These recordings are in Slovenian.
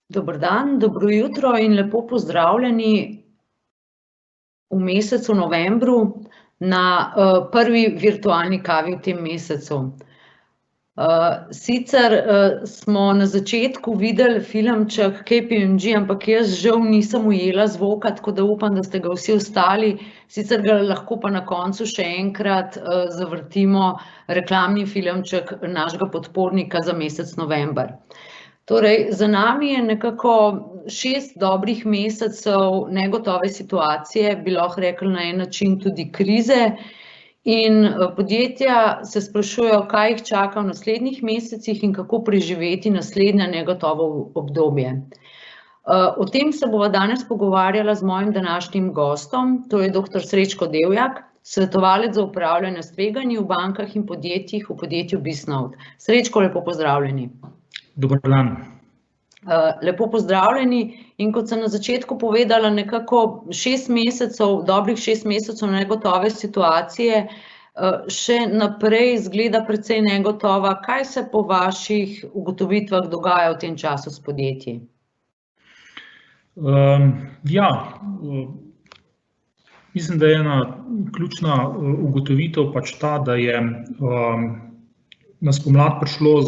Dober dan, dobro jutro in lepo pozdravljeni v mesecu novembru na prvi virtualni kavi v tem mesecu. Sicer smo na začetku videli filmček KPMG, ampak jaz žal nisem ujela zvoka, tako da upam, da ste ga vsi ostali, sicer ga lahko pa na koncu še enkrat zavrtimo reklamni filmček našega podpornika za mesec november. Torej, za nami je nekako 6 dobrih mesecev negotove situacije, bi lahko rekli na en način tudi krize, in podjetja se sprašujejo, kaj jih čaka v naslednjih mesecih in kako preživeti naslednje negotovo obdobje. O tem se bova danes pogovarjala z mojim današnjim gostom, to je doktor Srečko Devjak, svetovalec za upravljanje s tveganji v bankah in podjetjih v podjetju Bisnode. Srečko, lepo pozdravljeni. Dober dan. Lepo pozdravljeni, in kot sem na začetku povedala, nekako 6 mesecev, dobrih 6 mesecev negotove situacije, še naprej izgleda precej negotova. Kaj se po vaših ugotovitvah dogaja v tem času s podjetji? Mislim, da je ena ključna ugotovitev pač ta, da je na spomlad prišlo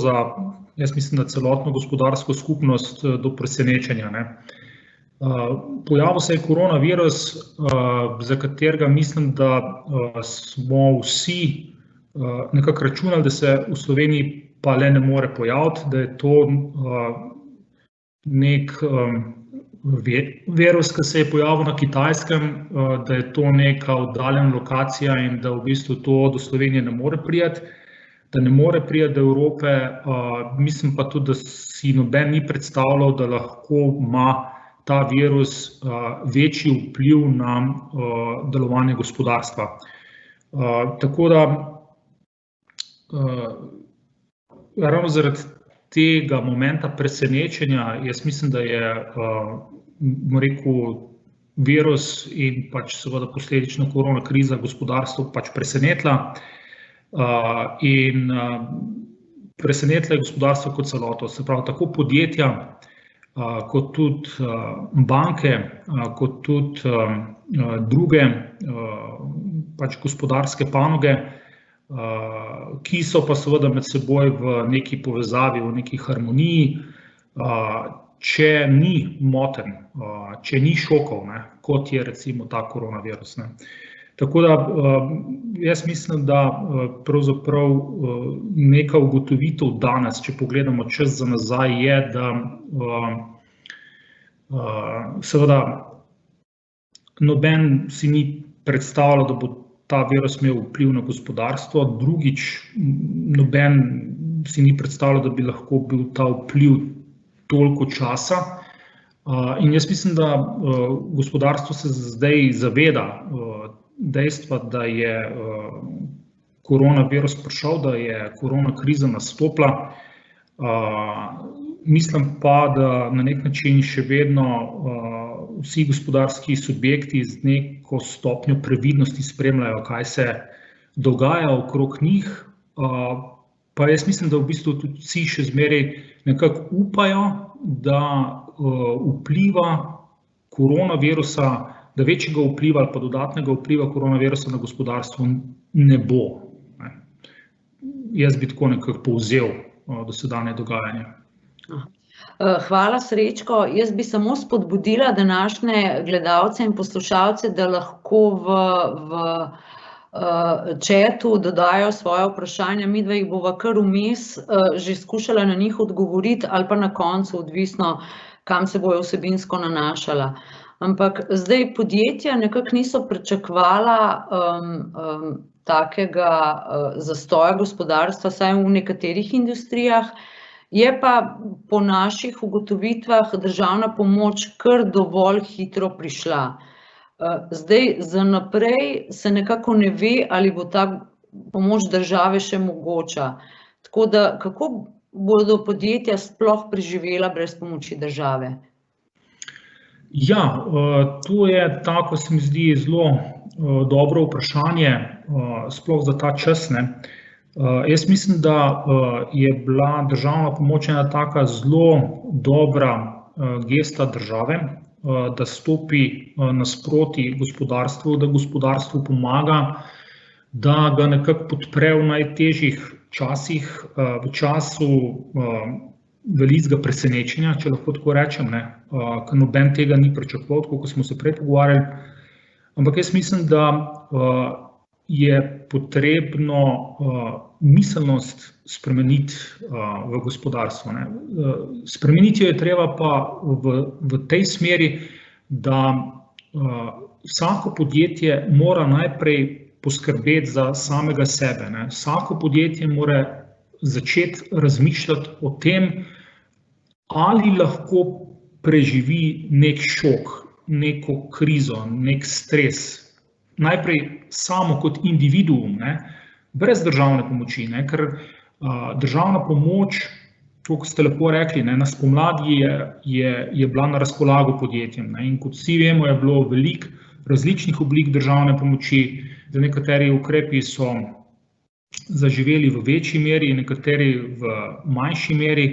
jaz mislim, da celotno gospodarsko skupnost do presenečenja, ne. Pojavil se je koronavirus, za katerega mislim, da smo vsi nekako računali, da se v Sloveniji pa le ne more pojaviti, da je to nek virus, ki se je pojavil na Kitajskem, da je to neka oddaljena lokacija in da v bistvu to do Slovenije ne more priti. Da ne more priti do Evrope, mislim pa tudi, da si noben ni predstavljal, da lahko ima ta virus večji vpliv na delovanje gospodarstva. Tako da ravno zaradi tega momenta presenečenja, jaz mislim, da je, bom rekel, virus in pač seveda posledično korona kriza gospodarstvo pač presenetila. In presenetila je gospodarstvo kot celoto, se pravi tako podjetja, kot tudi banke, kot tudi druge pač gospodarske panoge, ki so pa seveda med seboj v neki povezavi, v neki harmoniji, če ni motenj, če ni šokov, ne, kot je recimo ta koronavirus, ne. Tako da jaz mislim, da pravzaprav neka ugotovitev danes, če pogledamo čas za nazaj, je, da seveda noben si ni predstavljal, da bo ta virus imel vpliv na gospodarstvo, drugič noben si ni predstavljal, da bi lahko bil ta vpliv toliko časa. In jaz mislim, da gospodarstvo se zdaj zaveda dejstva, da je koronavirus prišel, da je korona kriza nastopila. Mislim pa, da na nek način še vedno vsi gospodarski subjekti z neko stopnjo previdnosti spremljajo, kaj se dogaja okrog njih. Pa jaz mislim, da v bistvu tudi vsi še zmeraj nekako upajo, da vpliva koronavirusa, da večjega vpliva ali pa dodatnega vpliva koronavirusa na gospodarstvo ne bo. Jaz bi tako nekako povzel dosedanje dogajanje. Hvala, Srečko. Jaz bi samo spodbudila današnje gledalce in poslušalce, da lahko v chatu dodajo svoje vprašanja, midva jih bova kar vmes že skušala na njih odgovoriti ali pa na koncu, odvisno, kam se bojo vsebinsko nanašala. Ampak zdaj podjetja nekako niso pričakovala takega zastoja gospodarstva, vsaj v nekaterih industrijah, je pa po naših ugotovitvah državna pomoč kar dovolj hitro prišla. Zdaj za naprej se nekako ne ve, ali bo ta pomoč države še mogoča. Tako da, kako bodo podjetja sploh preživela brez pomoči države? Ja, to je tako, se mi zdi, zelo dobro vprašanje, sploh za ta čas, ne. Jaz mislim, da je bila državna pomoč ena taka zelo dobra gesta države, da stopi nasproti gospodarstvu, da gospodarstvu pomaga, da ga nekako podpre v najtežjih časih, v času velikega presenečenja, če lahko tako rečem, ker noben tega ni pričakoval, tako kot smo se prej pogovarjali. Ampak jaz mislim, da je potrebno miselnost spremeniti v gospodarstvu. Spremeniti jo je treba pa v tej smeri, da vsako podjetje mora najprej poskrbeti za samega sebe. Vsako podjetje mora začeti razmišljati o tem, ali lahko preživi nek šok, neko krizo, nek stres. Najprej samo kot individuum, brez državne pomoči, ker državna pomoč, tako kot ste lepo rekli, na spomladi je bila na razpolago podjetjem. In kot vsi vemo, je bilo veliko različnih oblik državne pomoči. Nekateri ukrepi so zaživeli v večji meri, nekateri v manjši meri.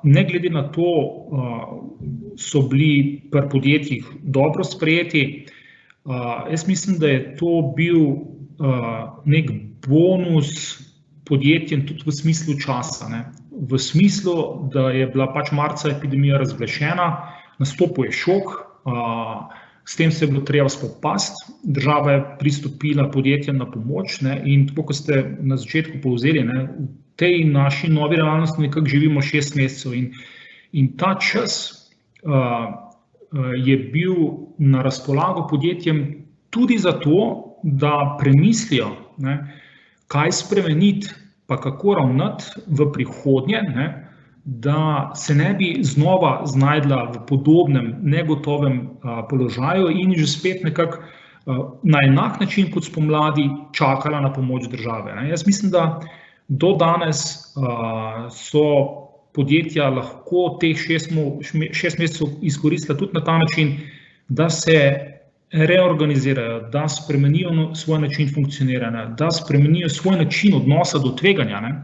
Ne glede na to, so bili pri podjetjih dobro sprejeti. Jaz mislim, da je to bil nek bonus podjetjem tudi v smislu časa. V smislu, da je bila pač marca epidemija razglašena, nastopil je šok, s tem se je bilo treba spopasti, država je pristopila podjetjem na pomoč in tako, kot ste na začetku povzeli, v tej naši novi realnosti nekako živimo 6 mesecev in ta čas je bil na razpolago podjetjem tudi zato, da premislijo, kaj spremeniti, pa kako ravnati v prihodnje, da se ne bi znova znajdla v podobnem negotovem položaju in že spet nekako na enak način kot spomladi čakala na pomoč države. Jaz mislim, da do danes so podjetja lahko teh 6 mesecev izkoristila tudi na ta način, da se reorganizirajo, da spremenijo svoj način funkcioniranja, da spremenijo svoj način odnosa do tveganja.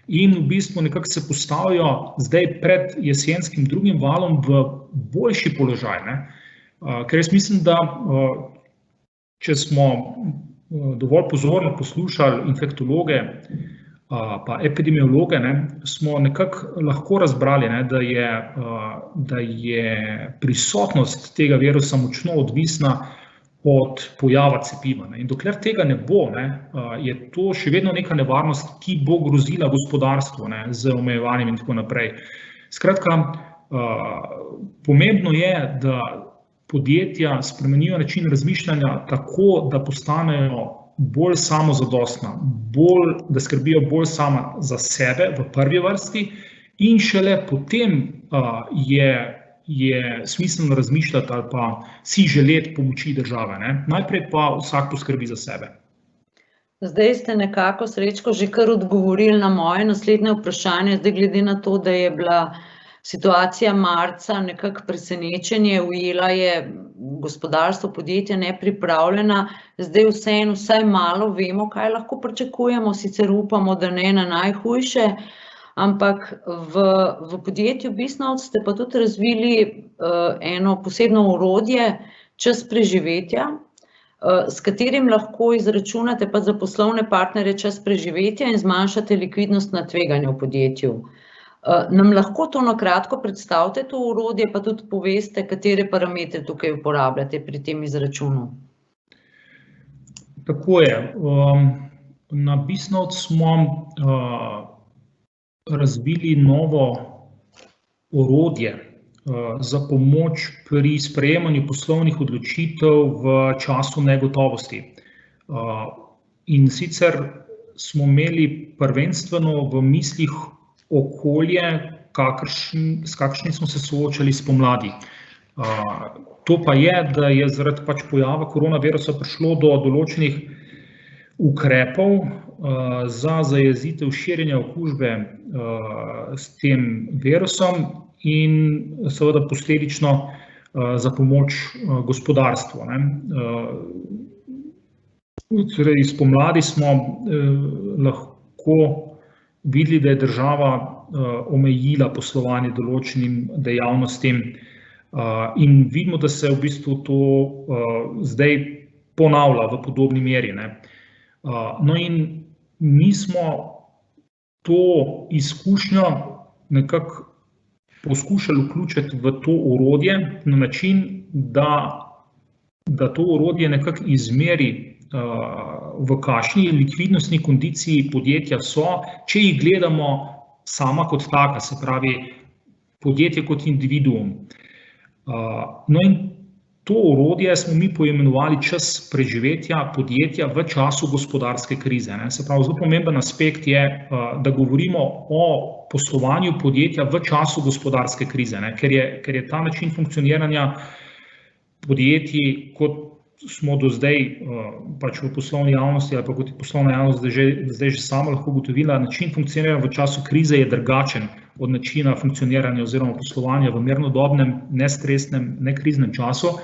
In v bistvu nekako se postavijo zdaj pred jesenskim drugim valom v boljši položaj. Ker jaz mislim, da če smo dovolj pozorno poslušali infektologe pa epidemiologe, smo nekako lahko razbrali, da je prisotnost tega virusa močno odvisna od pojava cepiva. In dokler tega ne bo, je to še vedno neka nevarnost, ki bo grozila gospodarstvu z omejevanjem in tako naprej. Skratka, pomembno je, da podjetja spremenijo način razmišljanja tako, da postanejo bolj samozadostna, da skrbijo bolj sama za sebe v prvi vrsti in šele potem je smiselno razmišljati ali pa si želeti pomoči države. Najprej pa vsak poskrbi za sebe. Zdaj ste nekako, Srečko, že kar odgovorili na moje naslednje vprašanje, zdaj glede na to, da je bila situacija marca nekako presenečenje, ujela je gospodarstvo, podjetja nepripravljena, zdaj vseeno vsaj malo vemo, kaj lahko pričakujemo, sicer upamo, da ne na najhujše, ampak v podjetju Bisnote ste pa tudi razvili eno posebno orodje, čas preživetja, s katerim lahko izračunate pa za poslovne partnerje čas preživetja in zmanjšate likvidnostna tveganja v podjetju. Nam lahko to na kratko predstavite, to orodje, pa tudi poveste, katere parametre tukaj uporabljate pri tem izračunu? Tako je. Na Bisnote smo razvili novo orodje za pomoč pri sprejemanju poslovnih odločitev v času negotovosti. In sicer smo imeli prvenstveno v mislih okolje, s kakšnim smo se soočali spomladi. To pa je, da je zaradi pač pojava koronavirusa prišlo do določenih ukrepov za zajezitev širjenja okužbe s tem virusom in seveda posledično za pomoč gospodarstvu. Torej, spomladi smo lahko videli, da je država omejila poslovanje določenim dejavnostim in vidimo, da se v bistvu to zdaj ponavlja v podobni meri, ne. No in mi smo to izkušnjo nekako poskušali vključiti v to orodje na način, da to orodje nekako izmeri, v kakšni likvidnostni kondiciji podjetja so, če jih gledamo sama kot taka, se pravi podjetje kot individuum. No in to orodje smo mi poimenovali čas preživetja podjetja v času gospodarske krize, ne. Se pravi, zelo pomemben aspekt je, da govorimo o poslovanju podjetja v času gospodarske krize, ne, ker je ta način funkcioniranja podjetij, kot smo do zdaj pač v poslovni javnosti ali pa kot je poslovna javnost zdaj že sama lahko ugotovila, način funkcioniranja v času krize je drugačen od načina funkcioniranja oziroma poslovanja v mirnodobnem, nestresnem, nekriznem času.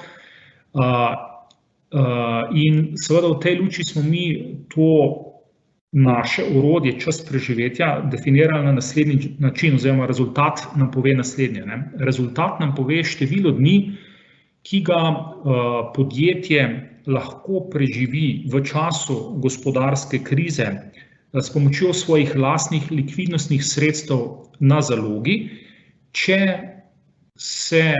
In seveda v tej luči smo mi to naše orodje čas preživetja definirali na naslednji način oziroma rezultat nam pove naslednje, ne. Rezultat nam pove število dni, ki ga podjetje lahko preživi v času gospodarske krize s pomočjo svojih lastnih likvidnostnih sredstev na zalogi, če se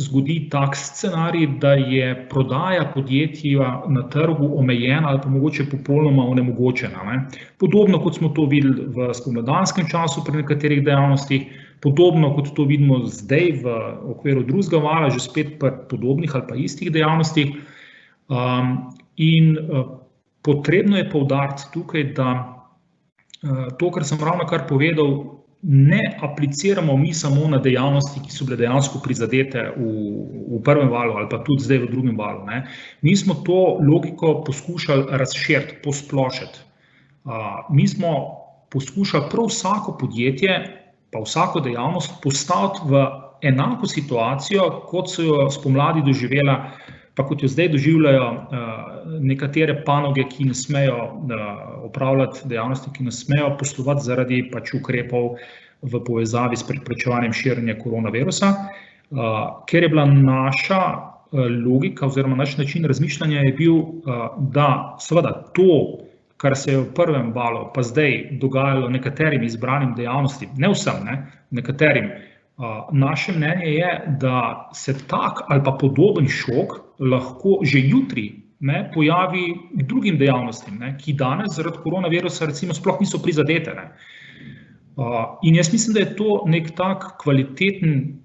zgodi tak scenarij, da je prodaja podjetja na trgu omejena ali pa mogoče popolnoma onemogočena, ne. Podobno kot smo to videli v spomladanskem času pri nekaterih dejavnostih, podobno kot to vidimo zdaj v okviru drugega vala, že spet pri podobnih ali pa istih dejavnostih. In potrebno je poudariti tukaj, da to, kar sem ravnokar povedal, ne apliciramo mi samo na dejavnosti, ki so bile dejansko prizadete v prvem valu ali pa tudi zdaj v drugem valu, ne. Mi smo to logiko poskušali razširiti, posplošiti. Mi smo poskušali prav vsako podjetje pa vsako dejavnost postaviti v enako situacijo, kot so jo spomladi doživela, pa kot jo zdaj doživljajo nekatere panoge, ki ne smejo opravljati dejavnosti, ki ne smejo poslovati zaradi pač ukrepov v povezavi s preprečevanjem širjenja koronavirusa, ker je bila naša logika oziroma naš način razmišljanja je bil, da seveda to, kar se je v prvem valu pa zdaj dogajalo nekaterim izbranim dejavnostim, ne vsem, ne, nekaterim, naše mnenje je, da se tak ali pa podoben šok lahko že jutri, ne, pojavi drugim dejavnostim, ne, ki danes zaradi koronavirusa recimo sploh niso prizadete, ne. In jaz mislim, da je to nek tak kvaliteten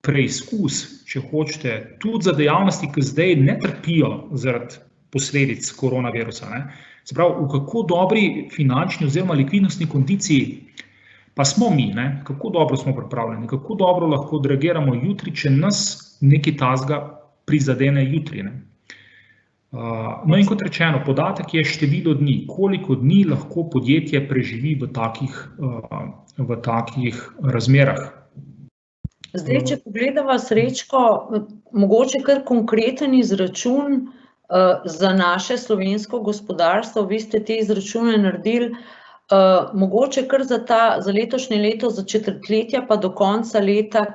preizkus, če hočete, tudi za dejavnosti, ki zdaj ne trpijo zaradi posledic koronavirusa, ne. Se pravi, v kako dobri finančni oziroma likvidnostni kondiciji pa smo mi, ne, kako dobro smo pripravljeni, kako dobro lahko odreagiramo jutri, če nas nekaj takega prizadene jutri, ne. No in kot rečeno, podatek je število dni, koliko dni lahko podjetje preživi v takih razmerah. Zdaj, če pogledava, Srečko, mogoče kar konkreten izračun za naše slovensko gospodarstvo, vi ste te izračune naredili, mogoče kar za letošnje leto, za četrtletja pa do konca leta,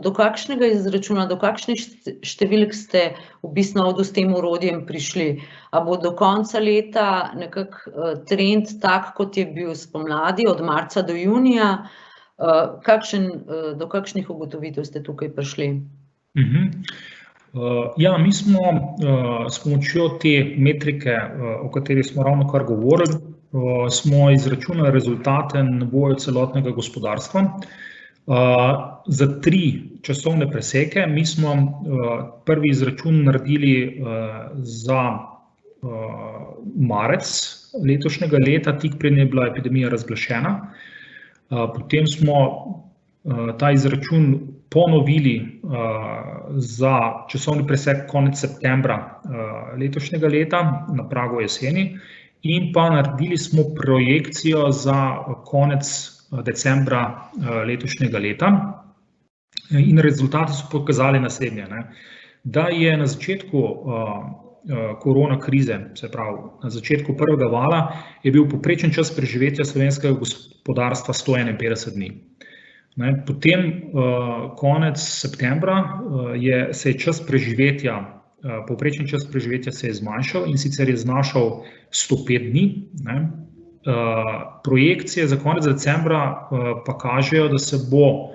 do kakšnega izračuna, do kakšnih številk ste v bistvu s tem orodjem prišli? A bo do konca leta nekako trend tak, kot je bil spomladi, od marca do junija? Do kakšnih ugotovitev ste tukaj prišli? Ja, mi smo s pomočjo te metrike, o kateri smo ravnokar govorili, smo izračunali rezultate na nivoju celotnega gospodarstva. Za 3 časovne preseke, mi smo prvi izračun naredili za marec letošnjega leta, tik preden je bila epidemija razglašena. Potem smo ta izračun ponovili za časovni presek konec septembra letošnjega leta, na pragu jeseni, in pa naredili smo projekcijo za konec decembra letošnjega leta. In rezultati so pokazali naslednje, ne, da je na začetku korona krize, se pravi na začetku prvega vala, je bil povprečen čas preživetja slovenskega gospodarstva 151 dni. Potem konec septembra se je čas preživetja, povprečen čas preživetja se je zmanjšal in sicer je znašal 105 dni. Projekcije za konec decembra pa kažejo, da se bo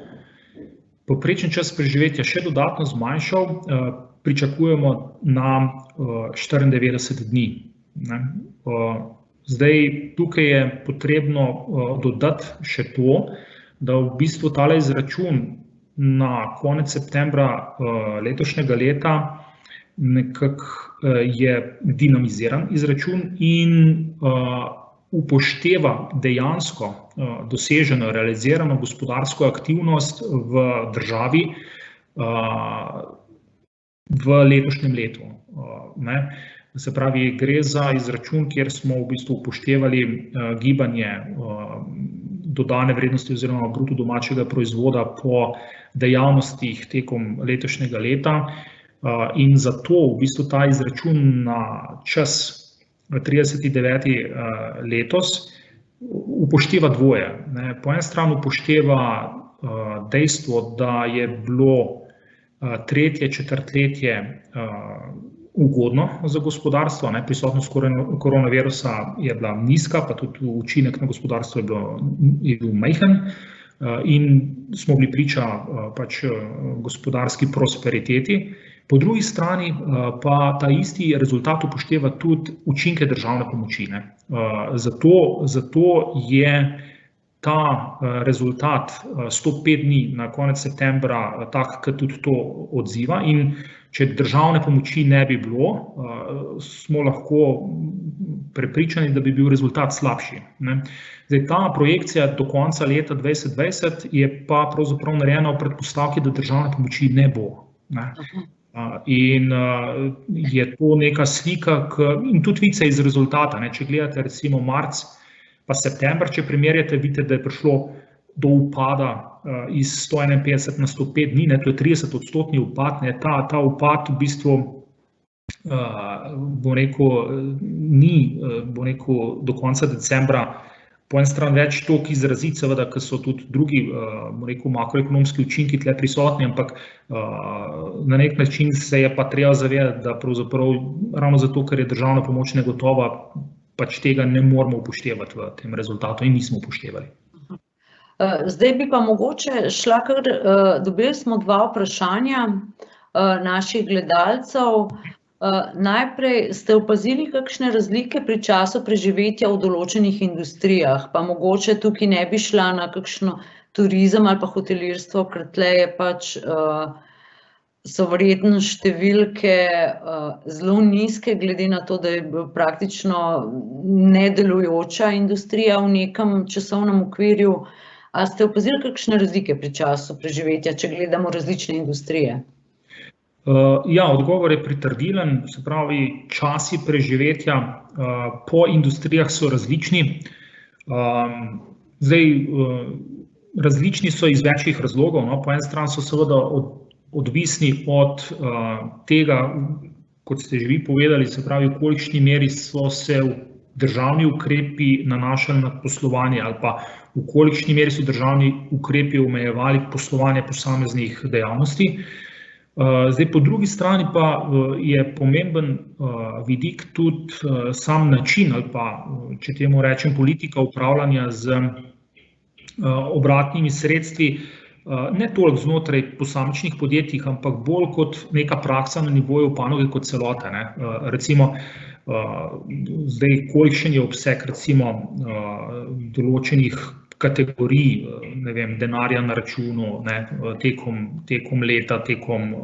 povprečen čas preživetja še dodatno zmanjšal, pričakujemo na 94 dni. Zdaj, tukaj je potrebno dodati še to, da v bistvu tale izračun na konec septembra letošnjega leta nekako je dinamiziran izračun in upošteva dejansko doseženo, realizirano gospodarsko aktivnost v državi v letošnjem letu. Se pravi, gre za izračun, kjer smo v bistvu upoštevali gibanje dodane vrednosti oziroma bruto domačega proizvoda po dejavnostih tekom letošnjega leta in zato v bistvu ta izračun na čas 30.9. letos upošteva dvoje. Po eni strani upošteva dejstvo, da je bilo tretje četrtletje ugodno za gospodarstvo, prisotnost koronavirusa je bila nizka, pa tudi učinek na gospodarstvo je bil majhen in smo bili priča pač gospodarski prosperiteti. Po drugi strani pa ta isti rezultat upošteva tudi učinke državne pomoči. Zato je ta rezultat 105 dni na konec septembra tak, kot tudi to odziva in če državne pomoči ne bi bilo, smo lahko prepričani, da bi bil rezultat slabši. Zdaj, ta projekcija do konca leta 2020 je pa pravzaprav narejena v predpostavki, da državne pomoči ne bo. In je to neka slika, in tudi vidite iz rezultata. Če gledate recimo marc pa september, če primerjate, vidite, da je prišlo do upada iz 151 na 105 dni, to je 30% upad. Ta upad v bistvu, ni do konca decembra po eni strani več toliko izrazit, seveda, ker so tudi drugi makroekonomski učinki tle prisotni, ampak na nek način se je pa treba zavedati, da pravzaprav ravno zato, ker je državna pomoč negotova, pač tega ne moramo upoštevati v tem rezultatu in nismo upoštevali. Zdaj bi pa mogoče šla kar, dobili smo 2 vprašanja naših gledalcev. Najprej, ste opazili kakšne razlike pri času preživetja v določenih industrijah, pa mogoče tukaj ne bi šla na kakšno turizem ali pa hotelirstvo, ker tle je pač so verjetno številke zelo nizke, glede na to, da je praktično nedelujoča industrija v nekem časovnem okvirju. A ste opazili kakšne razlike pri času preživetja, če gledamo različne industrije? Ja, odgovor je pritrdilen, se pravi, časi preživetja po industrijah so različni. Zdaj, različni so iz večjih razlogov. Po eni strani so seveda odvisni od tega, kot ste že vi povedali, se pravi, v kolikšni meri so se državni ukrepi nanašali na poslovanje ali pa v kolikšni meri so državni ukrepi omejevali poslovanje posameznih dejavnosti. Zdaj, po drugi strani pa je pomemben vidik tudi sam način ali pa, če temu rečem, politika upravljanja z obratnimi sredstvi, ne toliko znotraj posamičnih podjetij, ampak bolj kot neka praksa na nivoju panoge kot celote. Recimo, zdaj, kolikšen je obseg recimo določenih kategorij, ne vem, denarja na računu, tekom leta, tekom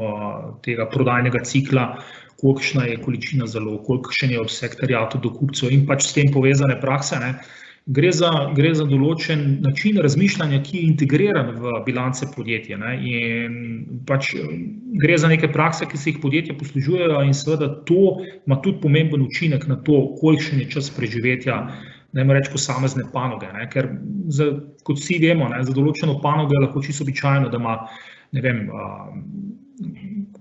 tega prodajnega cikla, kolikšna je količina zalog, kolikšen je obseg terjatev do kupcev in pač s tem povezane prakse. Gre za določen način razmišljanja, ki je integriran v bilance podjetja. In pač gre za neke prakse, ki se jih podjetja poslužujejo in seveda to ima tudi pomemben učinek na to, kolikšen je čas preživetja, dajmo reči, posamezne panoge. Ker, kot vsi vemo, za določeno panogo je lahko čisto običajno, da ima, ne vem,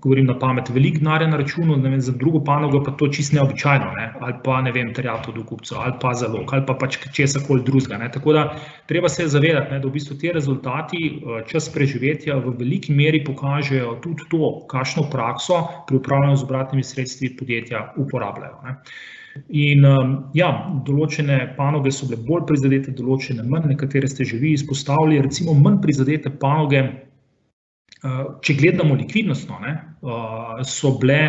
govorim na pamet, veliko denarja na računu, ne vem, za drugo panogo pa to čisto neobičajno, ne, ali pa, ne vem, terjatev do kupcev, ali pa zalog, ali pa pač česarkoli drugega, ne. Tako da treba se zavedati, ne, da v bistvu ti rezultati, čas preživetja v veliki meri pokažejo tudi to, kakšno prakso pri upravljanju z obratnimi sredstvi podjetja uporabljajo, ne. In ja, določene panoge so bile bolj prizadete, določene manj, nekatere ste že vi izpostavili, recimo manj prizadete panoge, če gledamo likvidnostno, ne, so bile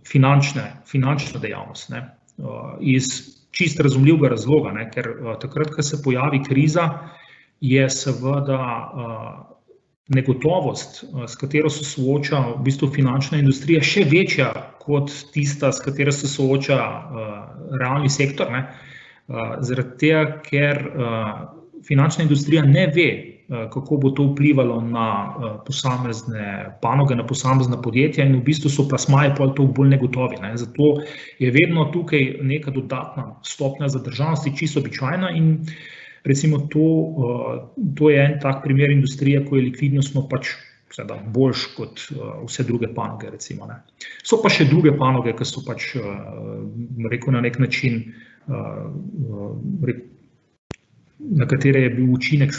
finančna dejavnost, ne, iz čisto razumljivega razloga, ne, ker takrat, ko se pojavi kriza, je seveda negotovost, s katero se sooča v bistvu finančna industrija, še večja kot tista, s katero se sooča realni sektor, ne, zaradi tega, ker finančna industrija ne ve, kako bo to vplivalo na posamezne panoge, na posamezna podjetja in v bistvu so plasmaji pol toliko bolj negotovi, ne. Zato je vedno tukaj neka dodatna stopnja zadržanosti čisto običajna in recimo to je en tak primer industrije, ko je likvidnostno pač boljš kot vse druge panoge, recimo, ne. So pa še druge panoge, ki so pač, rekel, na nek način, na katere je bil učinek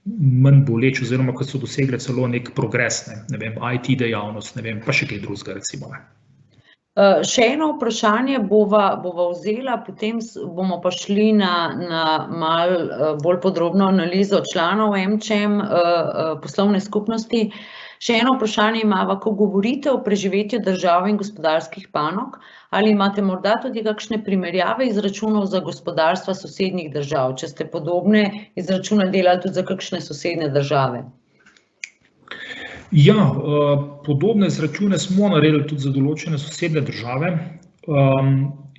manj boleč, oziroma ko so dosegle celo nek progres, ne vem, IT dejavnost, ne vem, pa še kaj drugega, recimo, ne. Še eno vprašanje bova vzela, potem bomo pa šli na malo bolj podrobno analizo članov MČEM poslovne skupnosti. Še eno vprašanje imava, ko govorite o preživetju države in gospodarskih panog, ali imate morda tudi kakšne primerjave izračunov za gospodarstva sosednjih držav, če ste podobne izračune delali tudi za kakšne sosednje države? Ja, podobne izračune smo naredili tudi za določene sosednje države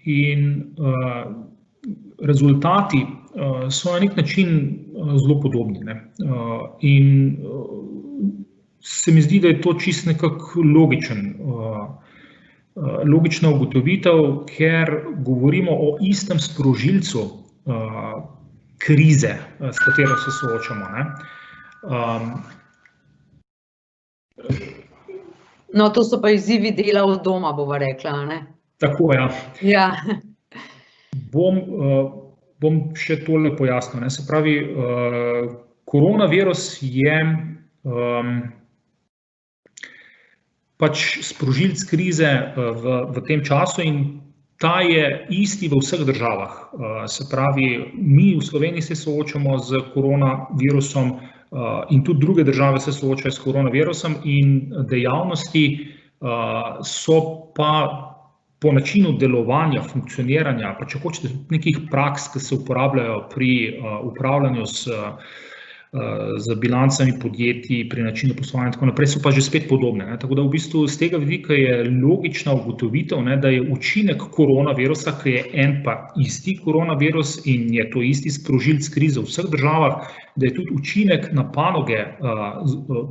in rezultati so na nek način zelo podobni, ne. In se mi zdi, da je to čisto nekako logična ugotovitev, ker govorimo o istem sprožilcu krize, s katero se soočamo, ne. No, to so pa izzivi dela od doma, bova rekla, ne? Tako, ja. Ja. Bom še tole pojasnil, ne, se pravi, koronavirus je pač sprožilec krize v tem času in ta je isti v vseh državah. Se pravi, mi v Sloveniji se soočamo z koronavirusom in tudi druge države se soočajo s koronavirusom in dejavnosti so pa po načinu delovanja, funkcioniranja, pa če hočete nekih praks, ki se uporabljajo pri upravljanju z bilancami podjetij, pri načinu poslovanja in tako naprej, so pa že spet podobne, ne. Tako da v bistvu z tega vidika je logična ugotovitev, ne, da je učinek koronavirusa, ki je en pa isti koronavirus in je to isti sprožilec krize v vseh državah, da je tudi učinek na panoge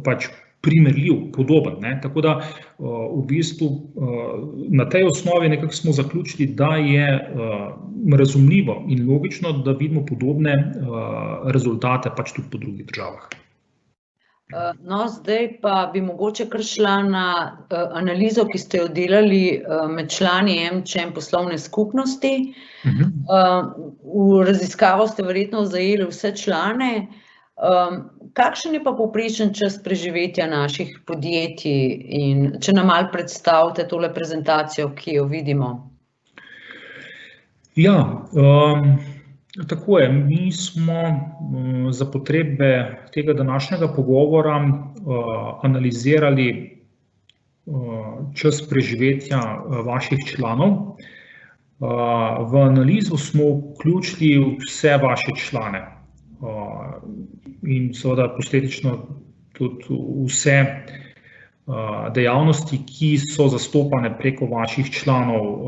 pač primerljiv, podoben, ne. Tako da v bistvu na tej osnovi nekako smo zaključili, da je razumljivo in logično, da vidimo podobne rezultate pač tudi po drugih državah. No, zdaj pa bi mogoče kar šla na analizo, ki ste jo delali med člani MČEM poslovne skupnosti. V raziskavo ste verjetno zajeli vse člane. Kakšen je pa povprečen čas preživetja naših podjetij in če nam malo predstavite tole prezentacijo, ki jo vidimo? Ja, tako je. Mi smo za potrebe tega današnjega pogovora analizirali čas preživetja vaših članov. V analizo smo vključili vse vaše člane in seveda posledično tudi vse dejavnosti, ki so zastopane preko vaših članov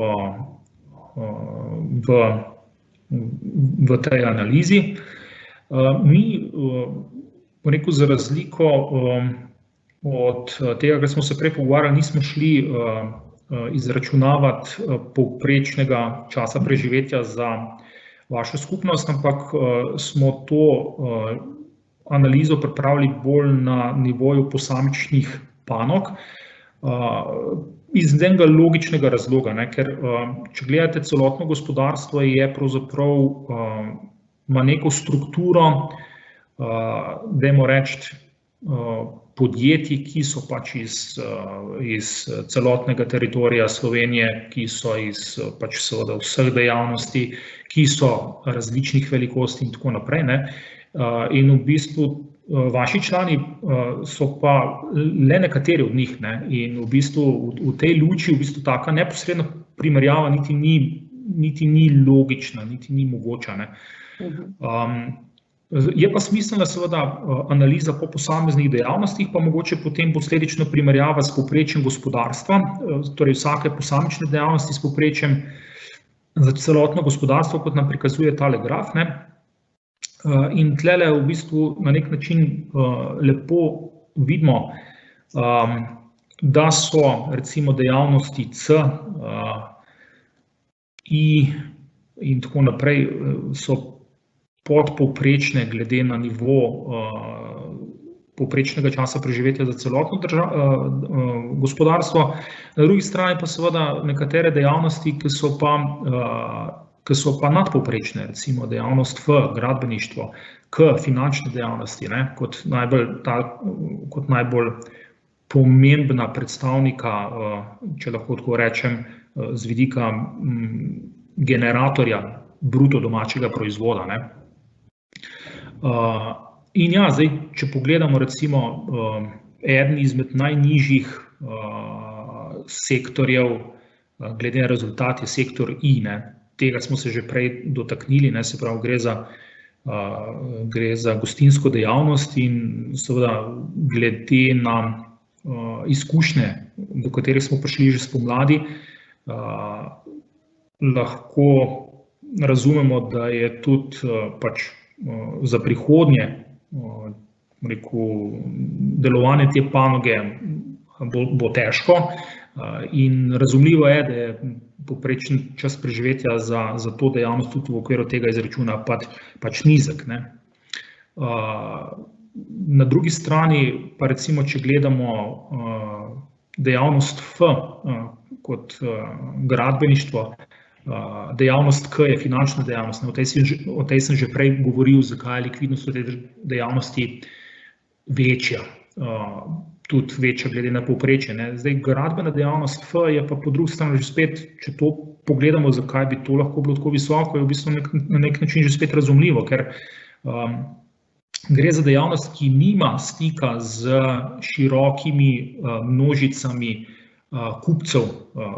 v tej analizi. Mi, rekel, za razliko od tega, kar smo se prej pogovarjali, nismo šli izračunavati povprečnega časa preživetja za vašo skupnost, ampak smo to analizo pripravili bolj na nivoju posamičnih panog. Iz enega logičnega razloga, ker če gledate celotno gospodarstvo, je pravzaprav ima neko strukturo, dajmo reči, podjetij, ki so pač iz celotnega teritorija Slovenije, ki so iz pač seveda vseh dejavnosti, ki so različnih velikosti in tako naprej. In v bistvu vaši člani so pa le nekateri od njih, in v bistvu v tej luči v bistvu taka neposredna primerjava niti ni logična, niti ni mogoča. Je pa smiselna seveda analiza po posameznih dejavnostih, pa mogoče potem posledično primerjava s povprečjem gospodarstva, torej vsake posamične dejavnosti s povprečjem za celotno gospodarstvo, kot nam prikazuje tale graf. In tlele v bistvu na nek način lepo vidimo, da so recimo dejavnosti C, I in tako naprej so podpovprečne glede na nivo povprečnega časa preživetja za celotno gospodarstvo. Na drugi strani pa seveda nekatere dejavnosti, ki so pa nadpovprečne, recimo dejavnost F, gradbeništvo, K, finančne dejavnosti, kot najbolj pomembna predstavnika, če lahko tako rečem, z vidika generatorja bruto domačega proizvoda. In ja, zdaj, če pogledamo recimo eden izmed najnižjih sektorjev, glede na rezultat je sektor I, tega smo se že prej dotaknili, se pravi, gre za gostinsko dejavnost in seveda glede na izkušnje, do katerih smo prišli že spomladi, lahko razumemo, da je tudi pač za prihodnje delovanje te panoge bo težko in razumljivo je, da je povprečen čas preživetja za to dejavnost tudi v okviru tega izračuna pač nizek. Na drugi strani pa recimo, če gledamo dejavnost F kot gradbeništvo, dejavnost K je finančna dejavnost. O tej sem že prej govoril, zakaj je likvidnost v tej dejavnosti večja, tudi večja glede na povprečje. Zdaj, gradbena dejavnost F je pa po drugi strani že spet, če to pogledamo, zakaj bi to lahko bilo tako visoko, je v bistvu na nek način že spet razumljivo, ker gre za dejavnost, ki nima stika z širokimi množicami kupcev,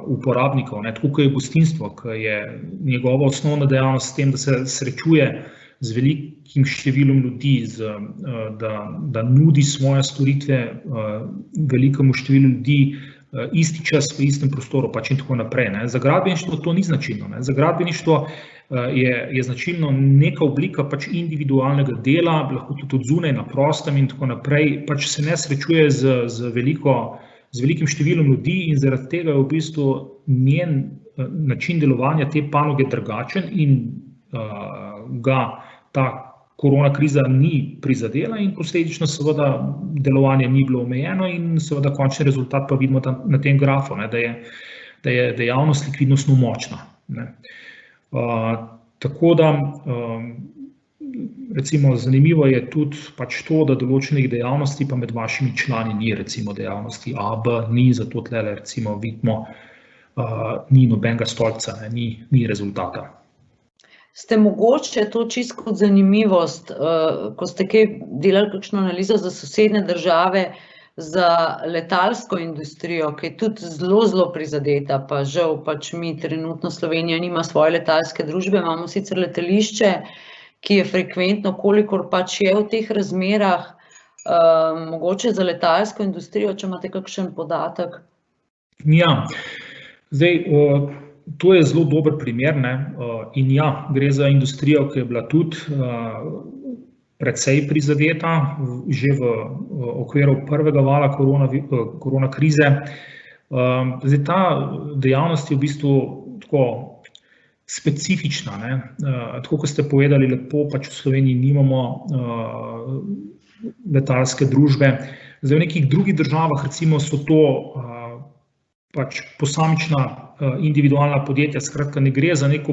uporabnikov, tako kot je gostinstvo, ki je njegova osnovna dejavnost s tem, da se srečuje z velikim številom ljudi, da nudi svoje storitve velikemu številu ljudi isti čas v istem prostoru pač in tako naprej. Za gradbeništvo to ni značilno. Za gradbeništvo je značilno neka oblika pač individualnega dela, lahko tudi od zunaj na prostem in tako naprej, pač se ne srečuje z velikim številom ljudi in zaradi tega je v bistvu njen način delovanja te panoge drugačen in ga ta korona kriza ni prizadela in posledično seveda delovanje ni bilo omejeno in seveda končni rezultat pa vidimo na tem grafu, da je dejavnost likvidnostno močna. Tako da recimo zanimivo je tudi pač to, da določenih dejavnosti pa med vašimi člani ni, recimo dejavnosti A, B, ni, zato tlele recimo vidimo, ni nobenega stolpca, ni rezultata. Ste mogoče to čisto kot zanimivost, ko ste kaj delali kakšno analizo za sosednje države, za letalsko industrijo, ki je tudi zelo prizadeta, pa žal pač mi trenutno Slovenija nima svoje letalske družbe, imamo sicer letališče, ki je frekventno, kolikor pač je v teh razmerah, mogoče za letalsko industrijo, če imate kakšen podatek? Ja, zdaj, to je zelo dober primer, in ja, gre za industrijo, ki je bila tudi precej prizadeta, že v okviru prvega vala korona krize. Zdaj, ta dejavnost je v bistvu tako specifična, tako kot ste povedali lepo, pač v Sloveniji nimamo letalske družbe. Zdaj, v nekih drugih državah, recimo, so to pač posamična individualna podjetja, skratka ne gre za neko,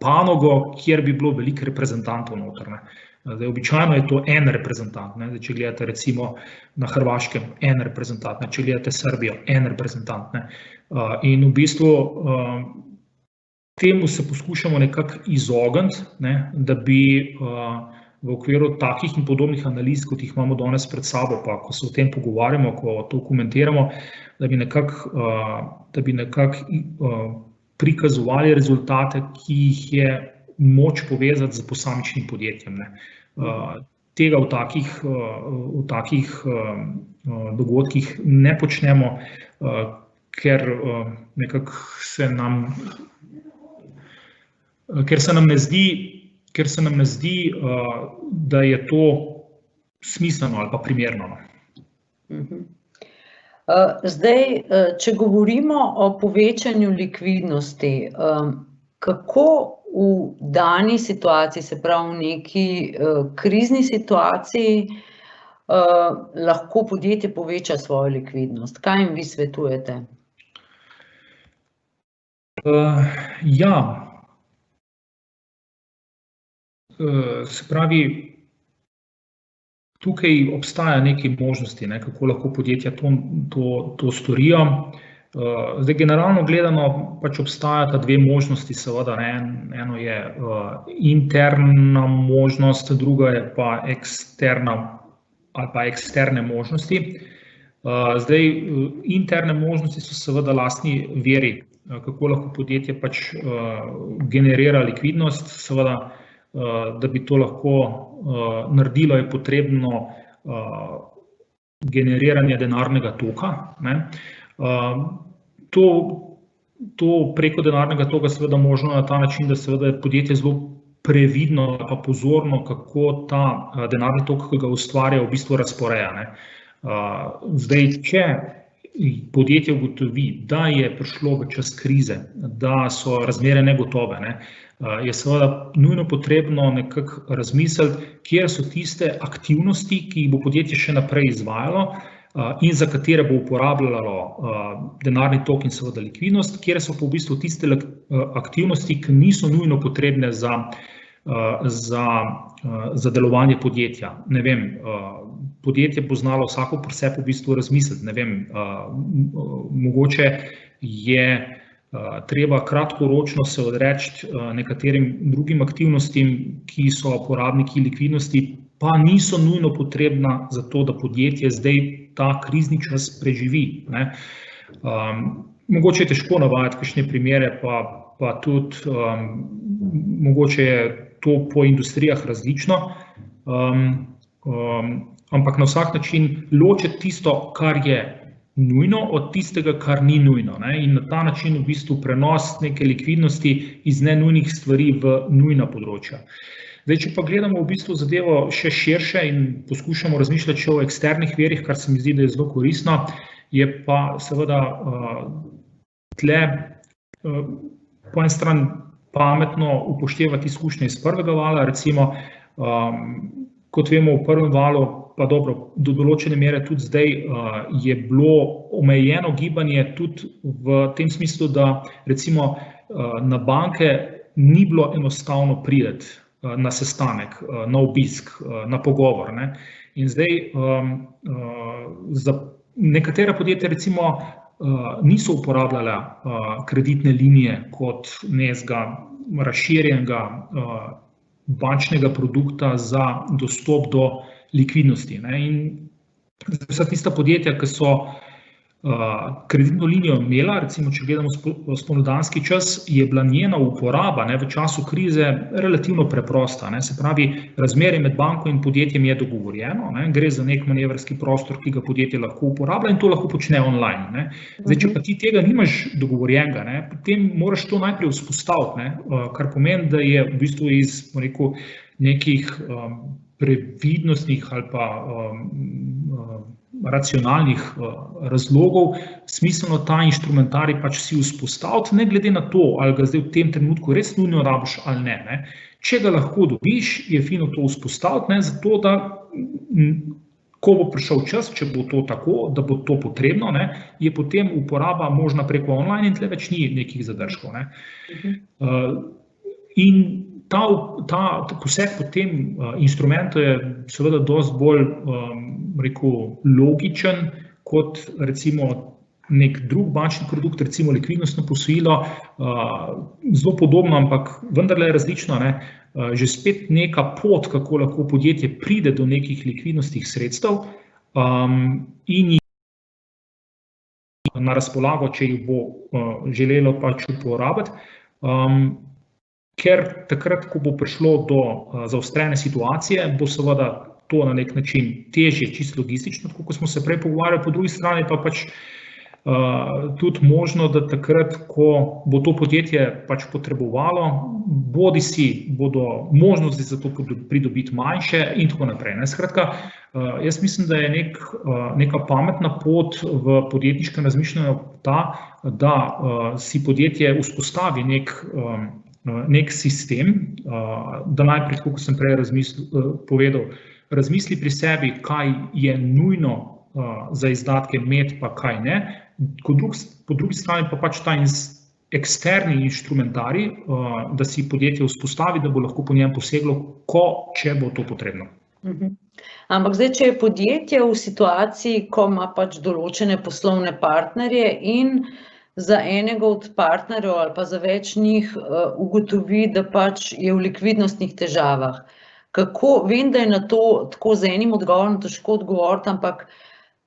panogo, kjer bi bilo veliko reprezentantov noter, ne. Zdaj, običajno je to en reprezentant, ne. Zdaj, če gledate recimo na Hrvaškem, en reprezentant, ne. Če gledate Srbijo, en reprezentant, ne. In v bistvu temu se poskušamo nekako izogniti, ne, da bi v okviru takih in podobnih analiz, kot jih imamo danes pred sabo, pa ko se o tem pogovarjamo, ko to komentiramo, da bi nekako prikazovali rezultate, ki jih je moč povezati z posamičnim podjetjem, ne. Tega v takih dogodkih ne počnemo, ker nekako se nam ne zdi, da je to smiselno ali pa primerno. Zdaj, če govorimo o povečanju likvidnosti, kako v dani situaciji, se pravi v neki krizni situaciji, lahko podjetje poveča svojo likvidnost? Kaj jim vi svetujete? Ja. Se pravi, tukaj obstaja nekaj možnosti, ne, kako lahko podjetja to storijo. Zdaj, generalno gledano pač obstajata dve možnosti, seveda, ne. Eno je interna možnost, druga je pa eksterna ali pa eksterne možnosti. Zdaj, interne možnosti so seveda lastni viri, kako lahko podjetje pač generira likvidnost, seveda, da bi to lahko naredilo, je potrebno generiranje denarnega toka, ne. To preko denarnega toka seveda možno na ta način, da seveda je podjetje zelo previdno pa pozorno, kako ta denarni tok, ki ga ustvarja, v bistvu razporeja, ne. Zdaj, če podjetje ugotovi, da je prišlo v čas krize, da so razmere negotove, ne, je seveda nujno potrebno nekako razmisliti, kje so tiste aktivnosti, ki jih bo podjetje še naprej izvajalo in za katere bo uporabljalo denarni tok in seveda likvidnost, kjer so pa v bistvu tiste aktivnosti, ki niso nujno potrebne za delovanje podjetja. Ne vem, podjetje bo znalo vsako pri sebi v bistvu razmisliti, ne vem, mogoče je treba kratkoročno se odreči nekaterim drugim aktivnostim, ki so porabniki likvidnosti, pa niso nujno potrebna za to, da podjetje zdaj ta krizni čas preživi, ne. Mogoče je težko navajati kakšne primere, pa tudi mogoče je to po industrijah različno, ampak na vsak način ločiti tisto, kar je nujno, od tistega, kar ni nujno, ne, in na ta način v bistvu prenos neke likvidnosti iz nenujnih stvari v nujna področja. Zdaj, če pa gledamo v bistvu zadevo še širše in poskušamo razmišljati še o eksternih virih, kar se mi zdi, da je zelo koristno, je pa seveda tle po eni strani pametno upoštevati izkušnje iz prvega vala, recimo, kot vemo, v prvem valu, pa dobro, do določene mere tudi zdaj je bilo omejeno gibanje tudi v tem smislu, da recimo na banke ni bilo enostavno priti na sestanek, na obisk, na pogovor, ne. In zdaj za nekatera podjetja recimo niso uporabljala kreditne linije kot nekega razširjenega bančnega produkta za dostop do likvidnosti, ne. In vsa tista podjetja, ki so kreditno linijo imela, recimo, če gledamo spomladanski čas, je bila njena uporaba, ne, v času krize relativno preprosta, ne. Se pravi, razmerje med banko in podjetjem je dogovorjeno, ne. Gre za nek manevrski prostor, ki ga podjetje lahko uporablja in to lahko počne online, ne. Zdaj, če pa ti tega nimaš dogovorjenega, ne, potem moraš to najprej vzpostaviti, ne, kar pomeni, da je v bistvu iz, bom rekel, nekih previdnostnih ali pa racionalnih razlogov smiselno ta inštrumentarij pač si vzpostaviti, ne glede na to, ali ga zdaj v tem trenutku res nujno rabiš ali ne. Če ga lahko dobiš, je fino to vzpostaviti, ne, zato da ko bo prišel čas, če bo to tako, da bo to potrebno, ne, je potem uporaba možna preko online in tle več ni nekih zadržkov. Ne. In ta poseg po tem inštrumentu je seveda dosti bolj, logičen kot recimo nek drug bančni produkt, recimo likvidnostno posojilo, zelo podobno, ampak vendarle je različno, ne. Že spet neka pot, kako lahko podjetje pride do nekih likvidnostnih sredstev in jih na razpolago, če jih bo želelo pač uporabiti, ker takrat, ko bo prišlo do zaostrene situacije, bo seveda to na nek način težje, čisto logistično, tako kot smo se prej pogovarjali, po drugi strani pa pač tudi možno, da takrat, ko bo to podjetje pač potrebovalo, bodisi bodo možnosti za to pridobiti manjše in tako naprej. Skratka, jaz mislim, da je neka pametna pot v podjetniškem razmišljanju ta, da si podjetje vzpostavi nek sistem, da najprej, kot sem prej povedal, razmisli pri sebi, kaj je nujno za izdatke imeti, pa kaj ne. Po drugi strani pa pač ta eksterni inštrumentarij, da si podjetje vzpostavi, da bo lahko po njem poseglo, če bo to potrebno. Ampak zdaj, če je podjetje v situaciji, ko ima pač določene poslovne partnerje in za enega od partnerjev ali pa za več njih ugotovi, da pač je v likvidnostnih težavah. Vem, da je na to tako z enim odgovorom težko odgovoriti, ampak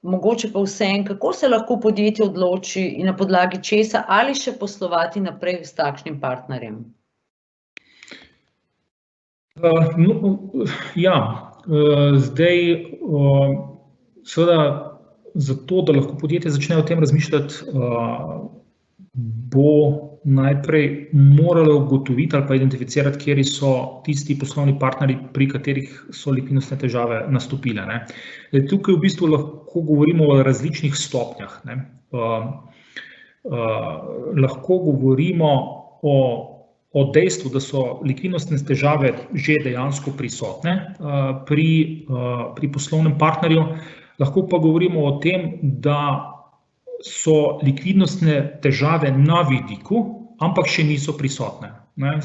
mogoče pa vseeno, kako se lahko podjetje odloči in na podlagi česa ali še poslovati naprej s takšnim partnerjem? Zdaj, seveda, zato, da lahko podjetje začne o tem razmišljati, bo najprej moralo ugotoviti ali pa identificirati, kateri so tisti poslovni partnerji, pri katerih so likvidnostne težave nastopile. Tukaj v bistvu lahko govorimo o različnih stopnjah. Lahko govorimo o dejstvu, da so likvidnostne težave že dejansko prisotne pri poslovnem partnerju, lahko pa govorimo o tem, da so likvidnostne težave na vidiku, ampak še niso prisotne.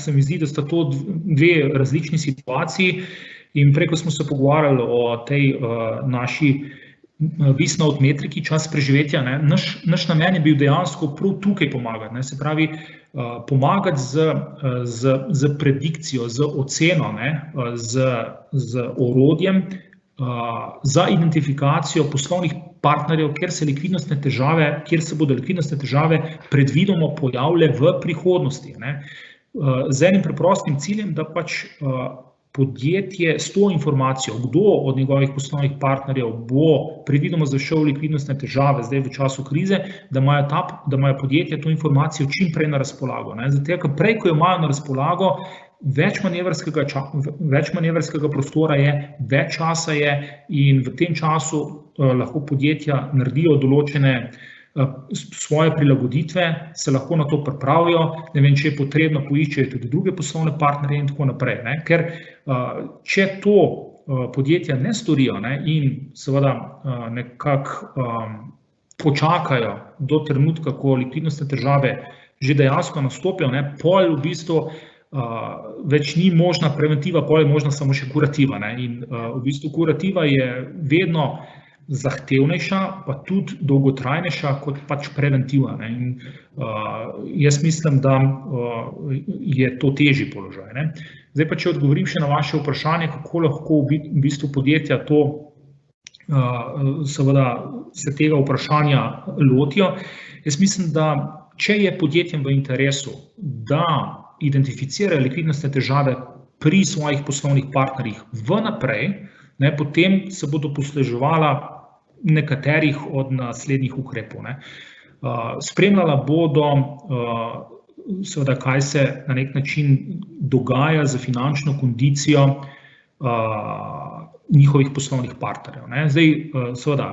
Se mi zdi, da sta to dve različni situaciji in prej, ko smo se pogovarjali o tej naši Wisnout metriki, čas preživetja, naš namen je bil dejansko prav tukaj pomagati. Se pravi, pomagati z predikcijo, z oceno, z orodjem za identifikacijo poslovnih partnerjev, kjer se bodo likvidnostne težave predvidoma pojavile v prihodnosti. Z enim preprostim ciljem, da pač podjetje s to informacijo, kdo od njegovih poslovnih partnerjev bo predvidoma zašel v likvidnostne težave zdaj v času krize, da imajo podjetja to informacijo čim prej na razpolago. Zato, ker prej, ko jo imajo na razpolago, več manevrskega prostora je, več časa je in v tem času lahko podjetja naredijo določene svoje prilagoditve, se lahko na to pripravijo, ne vem, če je potrebno, poiščejo tudi druge poslovne partnerje in tako naprej. Ker če to podjetja ne storijo in seveda nekako počakajo do trenutka, ko likvidnostne težave že dejansko nastopijo, pol v bistvu več ni možna preventiva, pol je možna samo še kurativa. In v bistvu kurativa je vedno zahtevnejša, pa tudi dolgotrajnejša kot pač preventiva. In jaz mislim, da je to težji položaj. Zdaj pa, če odgovorim še na vaše vprašanje, kako lahko v bistvu podjetja to seveda se tega vprašanja lotijo. Jaz mislim, da če je podjetjem v interesu, da identificirajo likvidnostne težave pri svojih poslovnih partnerjih vnaprej, potem se bodo posluževala nekaterih od naslednjih ukrepov. Spremljala bodo, seveda, kaj se na nek način dogaja z finančno kondicijo njihovih poslovnih partnerjev. Zdaj, seveda,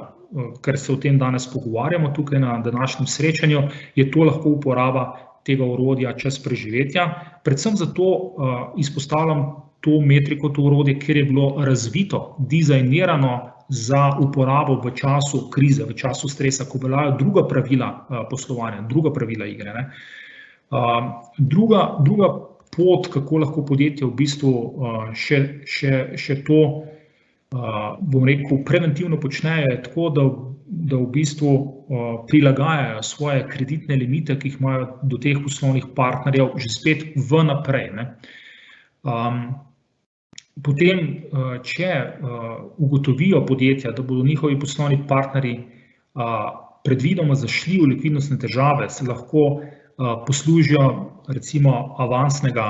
ker se o tem danes pogovarjamo tukaj na današnjem srečanju, je to lahko uporaba tega orodja čez preživetja. Predvsem zato izpostavljam to metriko, to orodje, ker je bilo razvito, dizajnirano za uporabo v času krize, v času stresa, ko veljajo druga pravila poslovanja, druga pravila igre, ne. Druga pot, kako lahko podjetje v bistvu še to, bom rekel, preventivno počnejo, je tako, da v bistvu prilagajajo svoje kreditne limite, ki jih imajo do teh poslovnih partnerjev, že spet vnaprej, ne. Potem, če ugotovijo podjetja, da bodo njihovi poslovni partnerji predvidoma zašli v likvidnostne težave, se lahko poslužijo recimo avansnega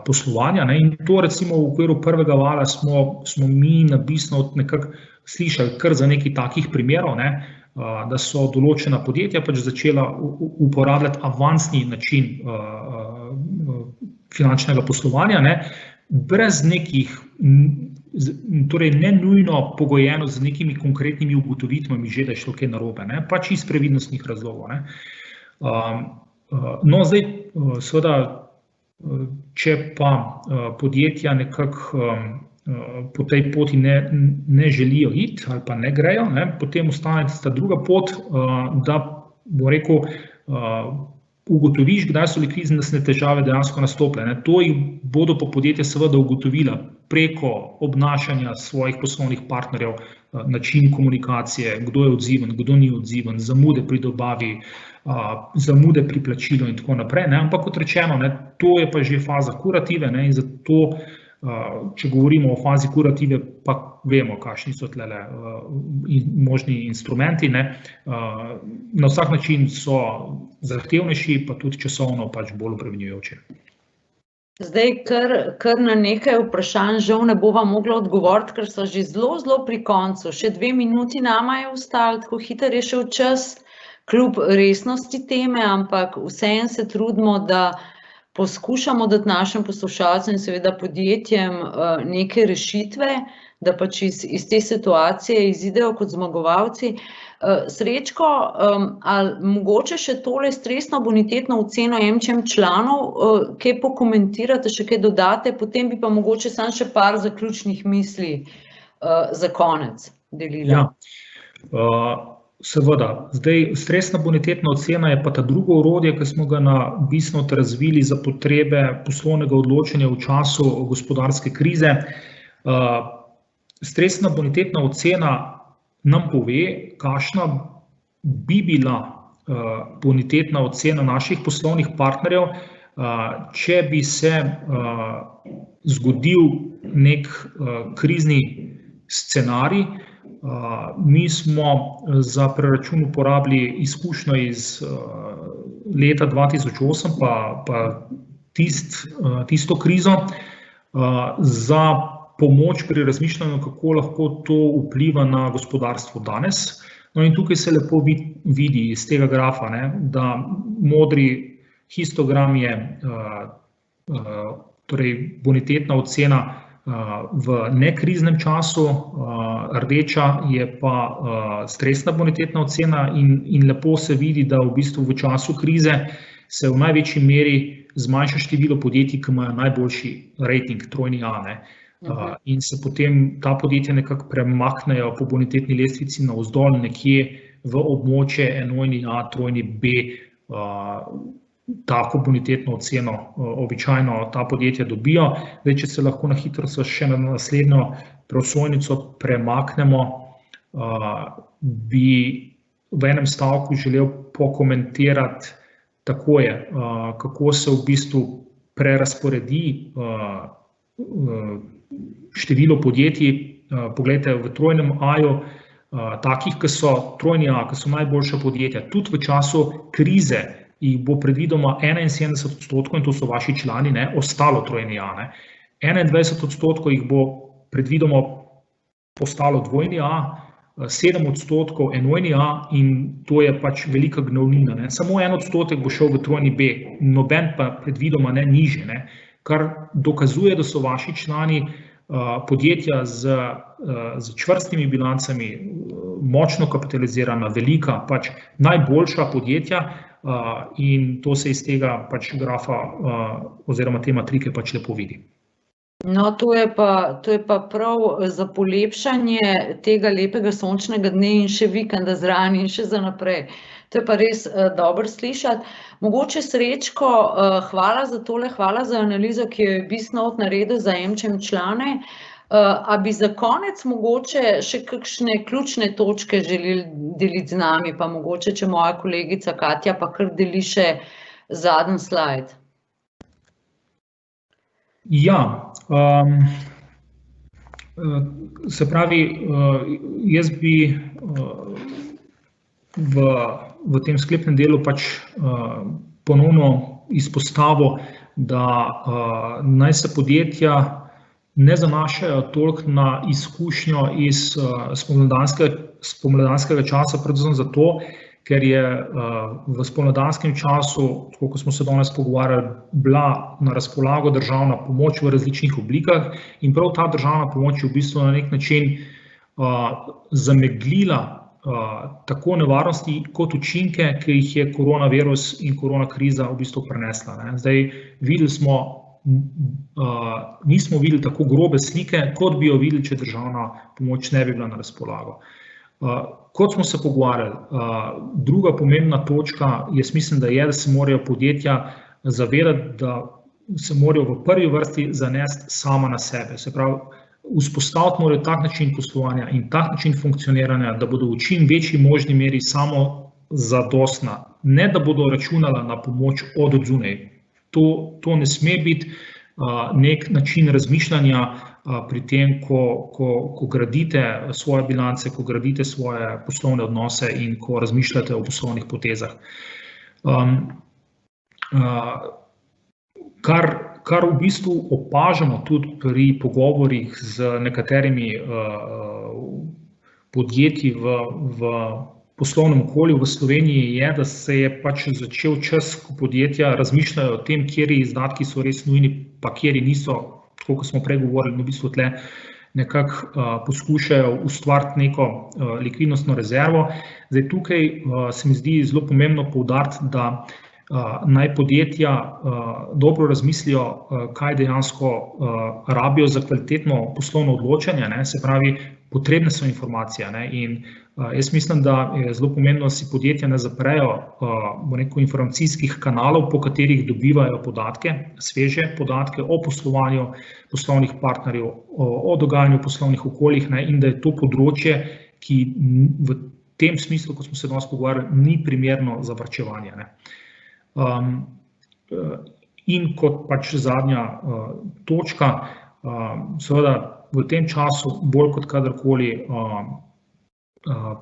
poslovanja, ne, in to recimo v okviru prvega vala smo mi na BizNote nekako slišali kar za nekaj takih primerov, ne, da so določena podjetja pač začela uporabljati avansni način finančnega poslovanja, ne, brez nekih, torej ne nujno pogojeno z nekimi konkretnimi ugotovitvami že, da je šlo kaj narobe, ne, pač iz previdnostnih razlogov, ne. No, zdaj, seveda, če pa podjetja nekako po tej poti ne želijo iti ali pa ne grejo, ne, potem ostane tista druga pot, da, bom rekel, ugotoviš, kdaj so likvidnostne težave dejansko nastopile, ne. To jih bodo pa podjetja seveda ugotovila preko obnašanja svojih poslovnih partnerjev, način komunikacije, kdo je odziven, kdo ni odziven, zamude pri dobavi, zamude pri plačilu in tako naprej, ne, ampak kot rečeno, ne, to je pa že faza kurative, ne, in zato, če govorimo o fazi kurative, pa vemo, kakšni so tlele možni instrumenti, ne, na vsak način so zahtevnejši, pa tudi časovno pač bolj obremenjujoči. Zdaj, kar na nekaj vprašanj žal ne bova mogla odgovoriti, ker so že zelo pri koncu, še 2 minuti nama je ostalo, tako hitro je šel čas, kljub resnosti teme, ampak vseeno se trudimo, da poskušamo dati našim poslušalcem in seveda podjetjem neke rešitve, da pač iz te situacije izidejo kot zmagovalci. Srečko, ali mogoče še tole stresno bonitetno oceno MČM članov, kaj pokomentirate, še kaj dodate, potem bi pa mogoče samo še par zaključnih misli za konec delila. Ja, seveda. Zdaj, stresna bonitetna ocena je pa ta drugo orodje, ki smo ga na BizNote razvili za potrebe poslovnega odločanja v času gospodarske krize. Stresna bonitetna ocena nam pove, kakšna bi bila bonitetna ocena naših poslovnih partnerjev, če bi se zgodil nek krizni scenarij. Mi smo za preračun uporabili izkušnjo iz leta 2008 pa tisto krizo za pomoč pri razmišljanju, kako lahko to vpliva na gospodarstvo danes. No, in tukaj se lepo vidi iz tega grafa, ne, da modri histogram je torej bonitetna ocena v nekriznem času, rdeča je pa stresna bonitetna ocena in lepo se vidi, da v bistvu v času krize se v največji meri zmanjša število podjetij, ki imajo najboljši rating, trojni A, ne. In se potem ta podjetja nekako premaknejo po bonitetni lestvici navzdol nekje v območje enojni A, trojni B, tako bonitetno oceno običajno ta podjetja dobijo. Zdaj, če se lahko na hitro še na naslednjo prosojnico premaknemo, bi v enem stavku želel pokomentirati takoje, kako se v bistvu prerazporedi število podjetij. Poglejte, v trojnem A-ju, takih, ki so trojni A, ki so najboljša podjetja, tudi v času krize jih bo predvidoma 71%, in to so vaši člani, ne, ostalo trojni A, ne. 21% jih bo predvidoma postalo dvojni A, 7% enojni A in to je pač velika gnojnina, ne. Samo 1% bo šel v trojni B, noben pa predvidoma ne nižje, ne. Kar dokazuje, da so vaši člani podjetja z čvrstimi bilancami, močno kapitalizirana, velika, pač najboljša podjetja, in to se iz tega pač grafa oziroma te matrike pač lepo vidi. No, to je pa prav za polepšanje tega lepega sončnega dne in še vikenda zraven in še za naprej. To je pa res dobro slišati. Mogoče Srečko, hvala za tole, hvala za analizo, ki jo je Biznote naredil za MČEM člane. A bi za konec mogoče še kakšne ključne točke želeli deliti z nami, pa mogoče, če moja kolegica Katja pa kar deli še zadnji slajd. Ja, se pravi, jaz bi v tem sklepnem delu pač ponovno izpostavil, da naj se podjetja ne zanašajo toliko na izkušnjo iz spomladanskega časa, predvsem zato, ker je v spomladanskem času, tako kot smo se danes pogovarjali, bila na razpolago državna pomoč v različnih oblikah in prav ta državna pomoč je v bistvu na nek način zameglila tako nevarnosti kot učinke, ki jih je koronavirus in koronakriza v bistvu prinesla. Zdaj, nismo videli tako grobe slike, kot bi jo videli, če državna pomoč ne bi bila na razpolago. Kot smo se pogovarjali, druga pomembna točka, jaz mislim, da se morajo podjetja zavedati, da se morajo v prvi vrsti zanesti sama na sebe. Se pravi, vzpostaviti morajo tak način poslovanja in tak način funkcioniranja, da bodo v čim večji možni meri samozadostna, ne da bodo računala na pomoč od odzunaj. To ne sme biti nek način razmišljanja pri tem, ko gradite svoje bilance, ko gradite svoje poslovne odnose in ko razmišljate o poslovnih potezah. Kar v bistvu opažamo tudi pri pogovorih z nekaterimi podjetji v poslovnem okolju v Sloveniji, je, da se je pač začel čas, ko podjetja razmišljajo o tem, kateri izdatki so res nujni, pa kateri niso, tako kot smo prej govorili, v bistvu tle nekako poskušajo ustvariti neko likvidnostno rezervo. Zdaj, tukaj se mi zdi zelo pomembno poudariti, da naj podjetja dobro razmislijo, kaj dejansko rabijo za kvalitetno poslovno odločanje, se pravi, potrebne so informacije, in jaz mislim, da je zelo pomembno, da si podjetja ne zaprejo informacijskih kanalov, po katerih dobivajo podatke, sveže podatke o poslovanju poslovnih partnerjev, o dogajanju v poslovnih okoljih, in da je to področje, ki v tem smislu, kot smo se danes pogovarjali, ni primerno za varčevanje. In kot pač zadnja točka, seveda v tem času bolj kot kadarkoli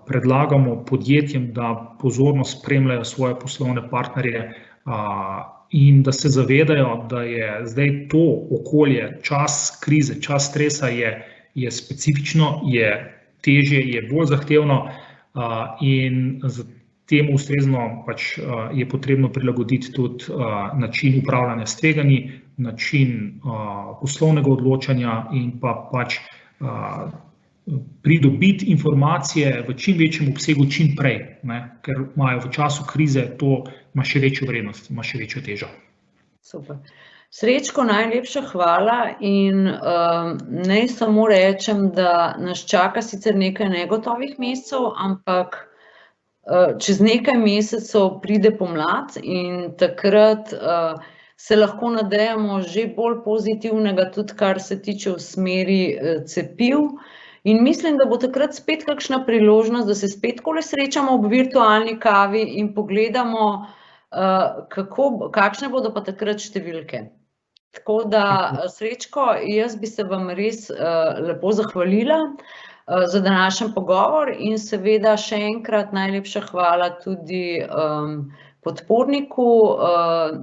predlagamo podjetjem, da pozorno spremljajo svoje poslovne partnerje in da se zavedajo, da je zdaj to okolje, čas krize, čas stresa je specifično, je težje, je bolj zahtevno in temu ustrezno pač je potrebno prilagoditi tudi način upravljanja s tveganji, način poslovnega odločanja in pa pač pridobiti informacije v čim večjem obsegu čim prej, ker imajo v času krize to ima še večjo vrednost, ima še večjo težo. Super. Srečko, najlepša hvala in naj samo rečem, da nas čaka sicer nekaj negotovih mesecev, ampak čez nekaj mesecev pride pomlad in takrat se lahko nadejamo že bolj pozitivnega, tudi kar se tiče v smeri cepiv. In mislim, da bo takrat spet kakšna priložnost, da se spet takole srečamo ob virtualni kavi in pogledamo, kakšne bodo pa takrat številke. Tako da, Srečko, jaz bi se vam res lepo zahvalila za današnji pogovor in seveda še enkrat najlepša hvala tudi podporniku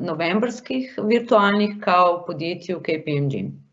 novembrskih virtualnih kav, podjetju KPMG.